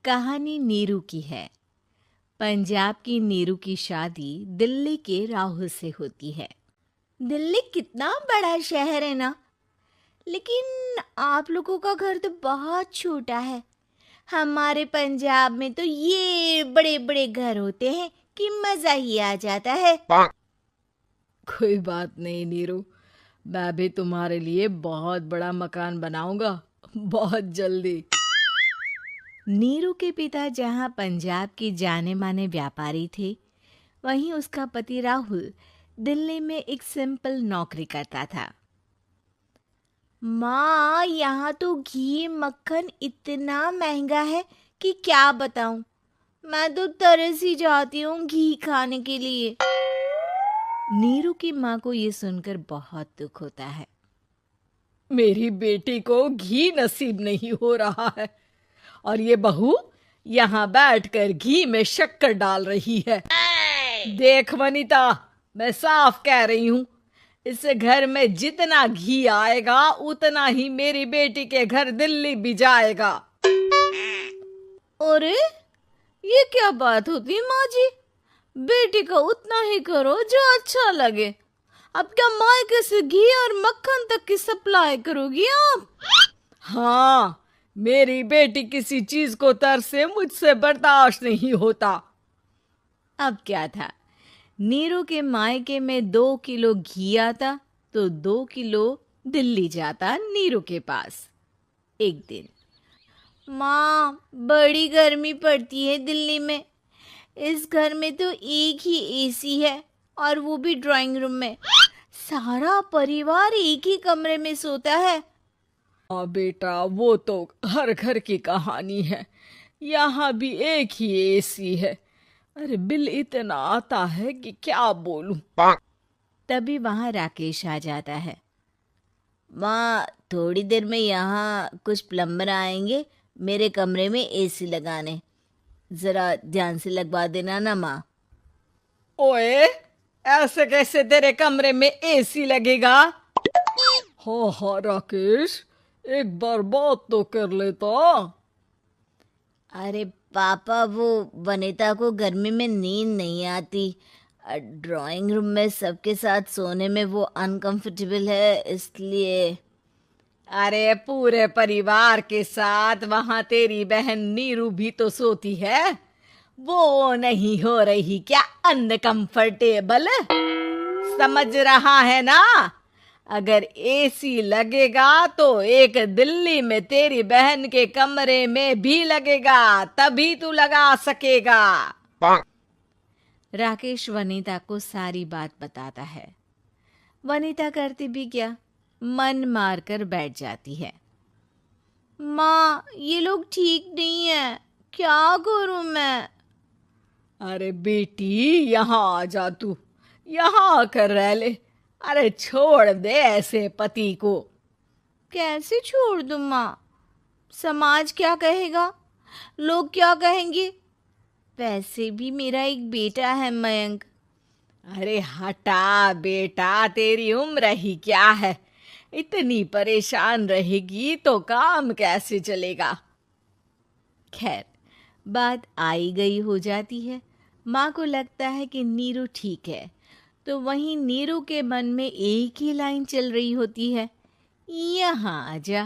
कहानी नीरू की है। पंजाब की नीरू की शादी दिल्ली के राहुल से होती है। दिल्ली कितना बड़ा शहर है ना, लेकिन आप लोगों का घर तो बहुत छोटा है। हमारे पंजाब में तो ये बड़े बड़े घर होते हैं कि मज़ा ही आ जाता है। कोई बात नहीं नीरू, मैं भी तुम्हारे लिए बहुत बड़ा मकान बनाऊंगा, बहुत जल्दी। नीरू के पिता जहाँ पंजाब के जाने माने व्यापारी थे, वहीं उसका पति राहुल दिल्ली में एक सिंपल नौकरी करता था। माँ, यहाँ तो घी मक्खन इतना महंगा है कि क्या बताऊं। मैं तो तरस ही जाती हूँ घी खाने के लिए। नीरू की माँ को ये सुनकर बहुत दुख होता है। मेरी बेटी को घी नसीब नहीं हो रहा है और ये बहू यहाँ बैठकर घी में शक्कर डाल रही है। देख वनिता, मैं साफ कह रही हूँ, इस घर में जितना घी आएगा उतना ही मेरी बेटी के घर दिल्ली भी जाएगा। अरे, ये क्या बात होती है माँ जी? बेटी का उतना ही करो जो अच्छा लगे। अब क्या मायके से घी और मक्खन तक की सप्लाई करोगी आप? हाँ, मेरी बेटी किसी चीज को तरसे मुझसे बर्दाश्त नहीं होता। अब क्या था, नीरू के मायके में 2 किलो घी आता तो 2 किलो दिल्ली जाता नीरू के पास। एक दिन, माँ, बड़ी गर्मी पड़ती है दिल्ली में। इस घर में तो एक ही एसी है और वो भी ड्राइंग रूम में। सारा परिवार एक ही कमरे में सोता है। हाँ बेटा, वो तो हर घर की कहानी है। यहाँ भी एक ही एसी है। अरे बिल इतना आता है कि क्या बोलूं। तभी वहाँ राकेश आ जाता है। माँ, थोड़ी देर में यहाँ कुछ प्लम्बर आएंगे मेरे कमरे में एसी लगाने। ज़रा ध्यान से लगवा देना ना माँ। ओए, ऐसे कैसे तेरे कमरे में एसी लगेगा? हाँ हाँ राकेश, एक बार बात तो कर लेता। अरे पापा, वो वनिता को गर्मी में नींद नहीं आती। ड्राइंग रूम में सबके साथ सोने में वो अनकंफर्टेबल है, इसलिए। अरे पूरे परिवार के साथ वहां तेरी बहन नीरू भी तो सोती है। वो नहीं हो रही क्या अनकंफर्टेबल? समझ रहा है ना? अगर एसी लगेगा तो एक दिल्ली में तेरी बहन के कमरे में भी लगेगा, तभी तू लगा सकेगा। राकेश वनीता को सारी बात बताता है। वनीता करती भी क्या, मन मार कर बैठ जाती है। माँ, ये लोग ठीक नहीं है, क्या करूं मैं? अरे बेटी, यहाँ आ जा तू, यहाँ आकर रह ले। अरे छोड़ दे ऐसे पति को। कैसे छोड़ दूं माँ? समाज क्या कहेगा, लोग क्या कहेंगे? वैसे भी मेरा एक बेटा है मयंक। अरे हटा बेटा, तेरी उम्र ही क्या है? इतनी परेशान रहेगी तो काम कैसे चलेगा? खैर, बात आई गई हो जाती है। माँ को लगता है कि नीरू ठीक है, तो वहीं नीरू के मन में एक ही लाइन चल रही होती है, यहाँ आ जा।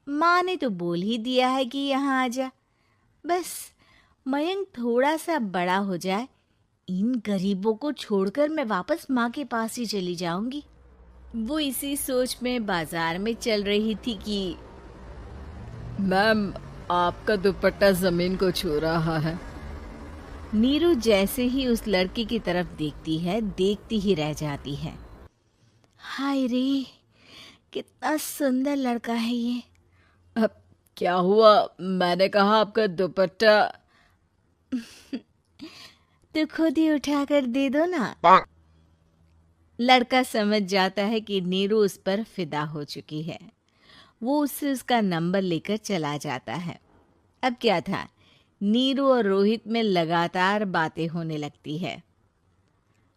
माँ ने तो बोल ही दिया है कि यहाँ आ जा। बस मयंक थोड़ा सा बड़ा हो जाए, इन गरीबों को छोड़कर मैं वापस माँ के पास ही चली जाऊंगी। वो इसी सोच में बाजार में चल रही थी कि मैम, आपका दुपट्टा जमीन को छू रहा है। नीरू जैसे ही उस लड़की की तरफ देखती है, देखती ही रह जाती है। हाय रे, कितना सुंदर लड़का है ये। अब क्या हुआ? मैंने कहा आपका दुपट्टा। तो खुद ही उठाकर दे दो ना। लड़का समझ जाता है कि नीरू उस पर फिदा हो चुकी है। वो उससे उसका नंबर लेकर चला जाता है। अब क्या था, नीरू और रोहित में लगातार बातें होने लगती है।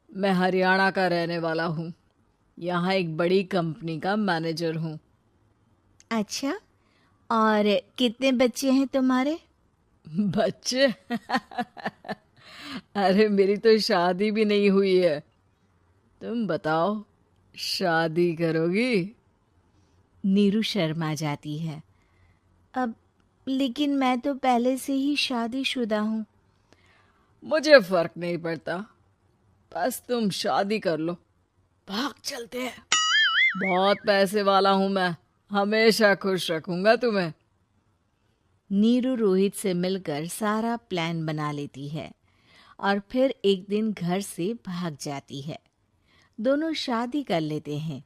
मैं हरियाणा का रहने वाला हूँ, यहाँ एक बड़ी कंपनी का मैनेजर हूँ। अच्छा, और कितने बच्चे हैं तुम्हारे? बच्चे? अरे मेरी तो शादी भी नहीं हुई है। तुम बताओ, शादी करोगी? नीरू शर्मा जाती है। अब लेकिन मैं तो पहले से ही शादीशुदा हूँ। मुझे फर्क नहीं पड़ता, बस तुम शादी कर लो, भाग चलते हैं। बहुत पैसे वाला हूं मैं, हमेशा खुश रखूंगा तुम्हें। नीरू रोहित से मिलकर सारा प्लान बना लेती है और फिर एक दिन घर से भाग जाती है। दोनों शादी कर लेते हैं।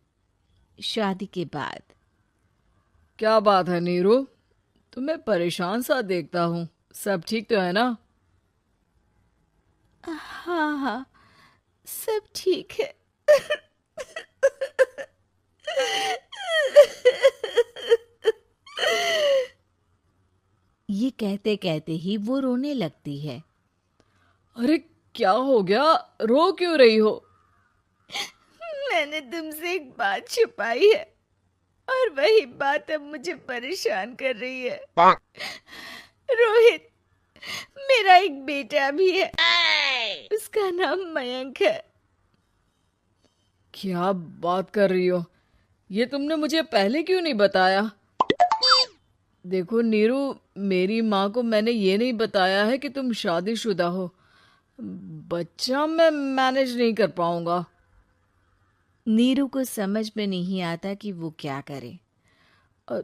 शादी के बाद क्या बात है नीरू, तुम्हें परेशान सा देखता हूँ, सब ठीक तो है ना? हाँ हाँ, सब ठीक है। ये कहते कहते ही वो रोने लगती है। अरे क्या हो गया, रो क्यों रही हो? मैंने तुमसे एक बात छुपाई है और वही बात अब मुझे परेशान कर रही है। रोहित, मेरा एक बेटा भी है, उसका नाम मयंक है। क्या बात कर रही हो, ये तुमने मुझे पहले क्यों नहीं बताया? देखो नीरू, मेरी माँ को मैंने ये नहीं बताया है कि तुम शादीशुदा हो। बच्चा मैं मैनेज नहीं कर पाऊंगा। नीरू को समझ में नहीं आता कि वो क्या करे। अ,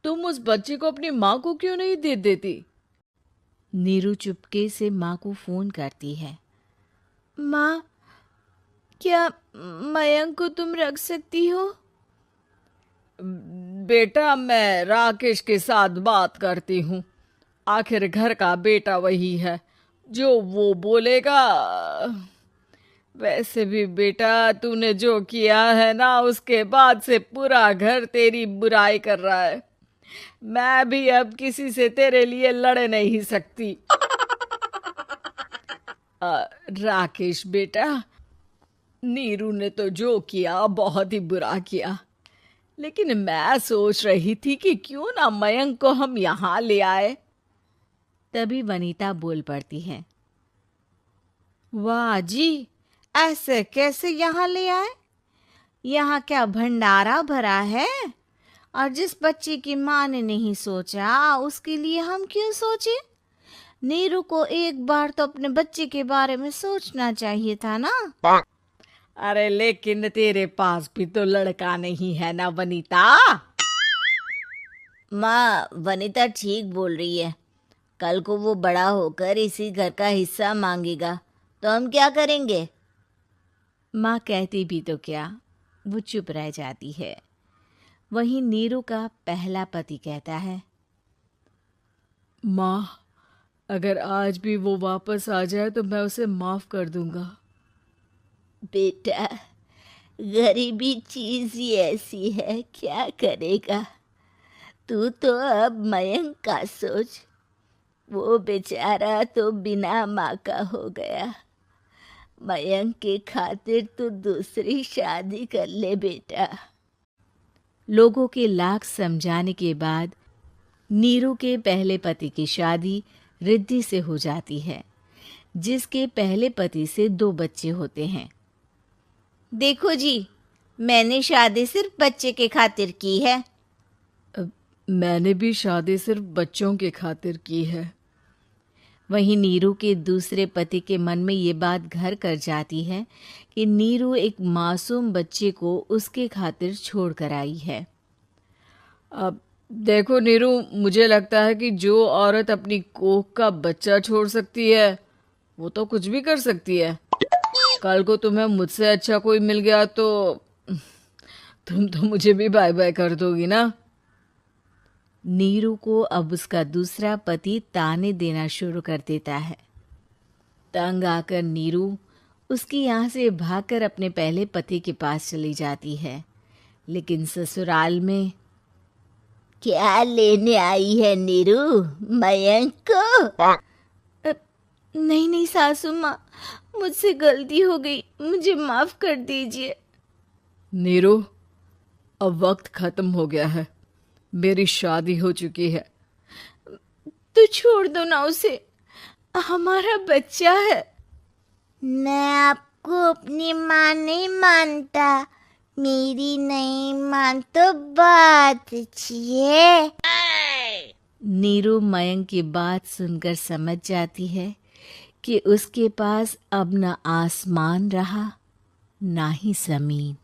तुम उस बच्चे को अपनी माँ को क्यों नहीं दे देती? नीरू चुपके से माँ को फोन करती है। माँ, क्या मयंक को तुम रख सकती हो? बेटा, मैं राकेश के साथ बात करती हूँ, आखिर घर का बेटा वही है, जो वो बोलेगा। वैसे भी बेटा, तूने जो किया है ना, उसके बाद से पूरा घर तेरी बुराई कर रहा है। मैं भी अब किसी से तेरे लिए लड़ नहीं सकती। राकेश बेटा, नीरू ने तो जो किया बहुत ही बुरा किया, लेकिन मैं सोच रही थी कि क्यों ना मयंक को हम यहाँ ले आए। तभी वनीता बोल पड़ती है। वाह जी, ऐसे कैसे यहाँ ले आए? यहाँ क्या भंडारा भरा है? और जिस बच्चे की माँ ने नहीं सोचा, उसके लिए हम क्यों सोचे? नीरू को एक बार तो अपने बच्चे के बारे में सोचना चाहिए था ना। अरे लेकिन तेरे पास भी तो लड़का नहीं है ना वनीता। माँ, वनीता ठीक बोल रही है। कल को वो बड़ा होकर इसी घर का हिस्सा मांगेगा तो हम क्या करेंगे? माँ कहती भी तो क्या, वो चुप रह जाती है। वहीं नीरू का पहला पति कहता है। माँ, अगर आज भी वो वापस आ जाए तो मैं उसे माफ कर दूंगा। बेटा, गरीबी चीज ही ऐसी है, क्या करेगा। तू तो अब मयंक का सोच, वो बेचारा तो बिना माँ का हो गया। मयंक के खातिर तू दूसरी शादी कर ले बेटा। लोगों के लाख समझाने के बाद नीरू के पहले पति की शादी रिद्धि से हो जाती है, जिसके पहले पति से 2 बच्चे होते हैं। देखो जी, मैंने शादी सिर्फ बच्चे के खातिर की है। मैंने भी शादी सिर्फ बच्चों के खातिर की है। वहीं नीरू के दूसरे पति के मन में ये बात घर कर जाती है कि नीरू एक मासूम बच्चे को उसके खातिर छोड़ कर आई है। अब देखो नीरू, मुझे लगता है कि जो औरत अपनी कोख का बच्चा छोड़ सकती है, वो तो कुछ भी कर सकती है। कल को तुम्हें मुझसे अच्छा कोई मिल गया तो तुम तो मुझे भी बाय बाय कर दोगी ना। नीरू को अब उसका दूसरा पति ताने देना शुरू कर देता है। तंग आकर नीरू उसकी यहाँ से भागकर अपने पहले पति के पास चली जाती है, लेकिन ससुराल में क्या लेने आई है नीरू, मयंक को? नहीं नहीं सासू माँ, मुझसे गलती हो गई, मुझे माफ कर दीजिए। नीरू, अब वक्त खत्म हो गया है, मेरी शादी हो चुकी है। तो छोड़ दो ना उसे, हमारा बच्चा है। मैं आपको अपनी माँ नहीं मानता। मेरी नई माँ तो बहुत अच्छी है। नीरू मयंक की बात सुनकर समझ जाती है कि उसके पास अब न आसमान रहा ना ही जमीन।